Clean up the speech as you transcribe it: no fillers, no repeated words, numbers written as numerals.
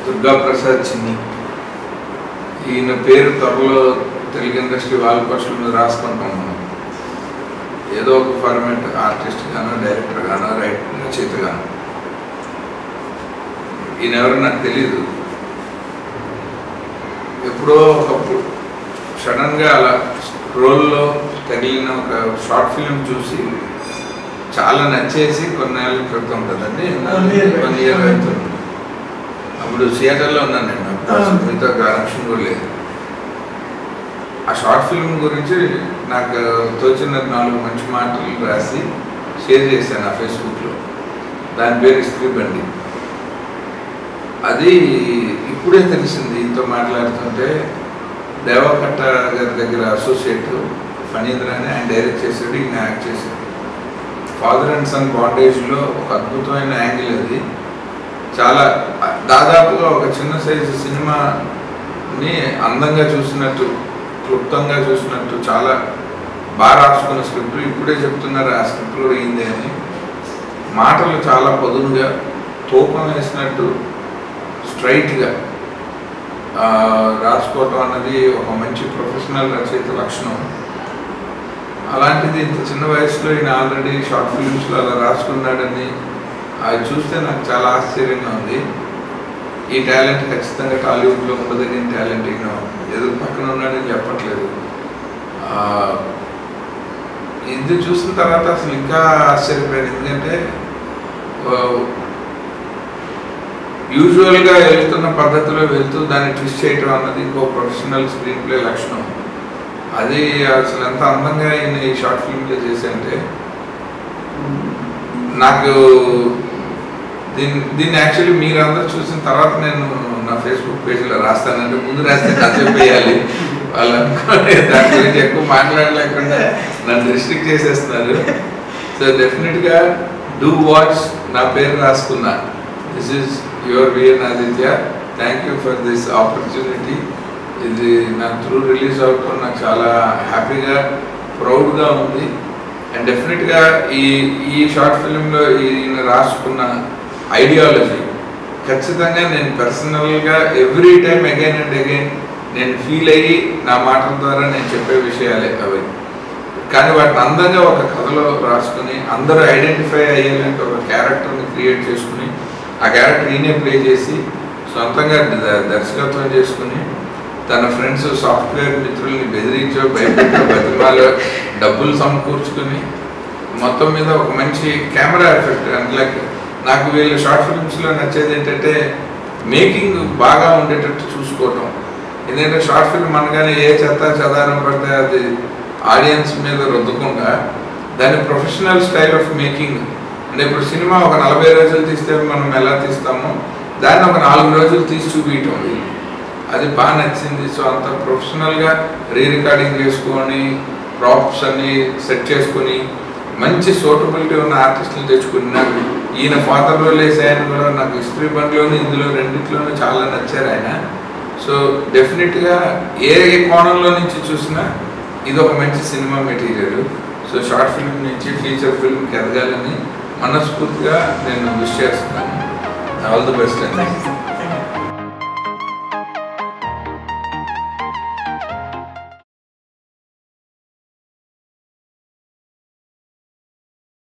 దుర్గా ప్రసాద్ చిన్ని. ఈయన పేరు త్వరలో తెలుగు ఇండస్ట్రీ వాళ్ళ పోస్టుల మీద రాసుకుంటాం మనం. ఏదో ఒక ఫార్మేట్ ఆర్టిస్ట్ గానో, డైరెక్టర్ గానో, రైటర్ రచయిత గానో. ఈయన ఎవరో నాకు తెలీదు. ఎప్పుడో ఒకప్పుడు సడన్గా అలా రోల్లో తగిలిన ఒక షార్ట్ ఫిలిం చూసి చాలా నచ్చేసి కొన్నేళ్ళ క్రితం కదండి, 1 year అవుతుంది. అప్పుడు థియేటర్లో ఉన్నాను నేను, మీతో కనెక్షన్ కూడా లేదు. ఆ షార్ట్ ఫిల్మ్ గురించి నాకు తోచిన 4 మంచి మాటలు రాసి షేర్ చేశాను ఆ ఫేస్బుక్లో. దాని పేరు ఇస్త్రీ బండి. అది ఇప్పుడే తెలిసింది ఈతో మాట్లాడుతుంటే. దేవకట్ట గారి దగ్గర అసోసియేట్ ఫణీంద్ర అని ఆయన డైరెక్ట్ చేశాడు, ఈయన యాక్ట్ చేశాడు. ఫాదర్ అండ్ సన్ బాండేజ్లో ఒక అద్భుతమైన యాంగిల్ అది. చాలా దాదాపుగా ఒక చిన్న సైజు సినిమాని అందంగా చూసినట్టు, క్లుప్తంగా చూసినట్టు చాలా బాగా రాసుకున్న స్క్రిప్ట్. ఇప్పుడే చెప్తున్నారు ఆ స్క్రిప్ట్ కూడా అయింది అని. మాటలు చాలా పొదునుగా, తూకం వేసినట్టు స్ట్రైట్గా రాసుకోవటం అన్నది ఒక మంచి ప్రొఫెషనల్ రచయిత లక్షణం. అలాంటిది ఇంత చిన్న వయసులో ఈయన ఆల్రెడీ షార్ట్ ఫిలిమ్స్లో అలా రాసుకున్నాడని అది చూస్తే నాకు చాలా ఆశ్చర్యంగా ఉంది. ఈ టాలెంట్ ఖచ్చితంగా టాలీవుడ్లో ఉండదగిన టాలెంట్. ఈయన ఎదురు పక్కన ఉన్నాడని చెప్పట్లేదు. ఇది చూసిన తర్వాత అసలు ఇంకా ఆశ్చర్యపోయాను. ఎందుకంటే యూజువల్గా వెళ్తున్న పద్ధతిలో వెళ్తూ దాన్ని ట్విస్ట్ చేయటం అన్నది ఇంకో ప్రొఫెషనల్ స్క్రీన్ ప్లే లక్షణం. అది అసలు ఎంత అందంగా ఈయన ఈ షార్ట్ ఫిల్మ్లో చేశానంటే నాకు దీన్ని యాక్చువల్లీ మీరు అందరూ చూసిన తర్వాత నేను నా ఫేస్బుక్ పేజ్లో రాస్తానంటే, ముందు రాస్తే చెప్పేయాలి వాళ్ళు అనుకోండి. దాని గురించి ఎక్కువ మాట్లాడలేకుండా నన్ను రిస్ట్రిక్ట్ చేసేస్తున్నారు. సో డెఫినెట్గా డూ వాచ్. నా పేరు రాసుకున్నా. This is your V N Aditya. Thank you for this opportunity. ఇది నా త్రూ రిలీజ్ అవటం నాకు చాలా హ్యాపీగా, ప్రౌడ్గా ఉంది. అండ్ డెఫినెట్గా ఈ షార్ట్ ఫిలింలో ఈయన రాసుకున్న ఐడియాలజీ ఖచ్చితంగా నేను పర్సనల్గా every time again and again నేను ఫీల్ అయ్యి నా మాటల ద్వారా నేను చెప్పే విషయాలే అవి. కానీ వాటిని అందంగా ఒక కథలో రాసుకుని అందరూ ఐడెంటిఫై అయ్యేలాంటి ఒక క్యారెక్టర్ని క్రియేట్ చేసుకుని ఆ క్యారెక్టర్ ఈయనే ప్లే చేసి సొంతంగా దర్శకత్వం చేసుకుని తన ఫ్రెండ్స్ సాఫ్ట్వేర్ మిత్రుల్ని బెదిరించో, భయపెట్టో, బతిమాలో డబ్బులు సమకూర్చుకుని మొత్తం మీద ఒక మంచి కెమెరా ఎఫెక్ట్. అండ్ లైక్ నాకు వీళ్ళు షార్ట్ ఫిల్మ్స్లో నచ్చేది ఏంటంటే మేకింగ్ బాగా ఉండేటట్టు చూసుకోవటం. ఎందుకంటే షార్ట్ ఫిల్మ్ అనగానే ఏ చెదారం పడితే అది ఆడియన్స్ మీద రుద్దకుండా దాని ప్రొఫెషనల్ స్టైల్ ఆఫ్ మేకింగ్. అంటే ఇప్పుడు సినిమా ఒక 40 రోజులు తీస్తే మనం ఎలా తీస్తామో దాన్ని ఒక 4 రోజులు తీసి చూపించటం అది బాగా నచ్చింది. సో అంత ప్రొఫెషనల్గా రికార్డింగ్ చేసుకొని ప్రాప్స్ అన్ని సెట్ చేసుకుని మంచి సూటబిలిటీ ఉన్న ఆర్టిస్టులు తెచ్చుకుని నాకు ఈయన ఫాదర్ రోల్ వేసాయని కూడా నాకు ఇస్త్రీ బండిలోను ఇందులో రెండిట్లోనూ చాలా నచ్చారు ఆయన. సో డెఫినెట్గా ఏ కోణంలో నుంచి చూసినా ఇది ఒక మంచి cinema material. So short film నుంచి ఫీచర్ ఫిల్మ్కి ఎదగాలని మనస్ఫూర్తిగా నేను విష్ చేస్తున్నాను. ఆల్ ది బెస్ట్ అండి.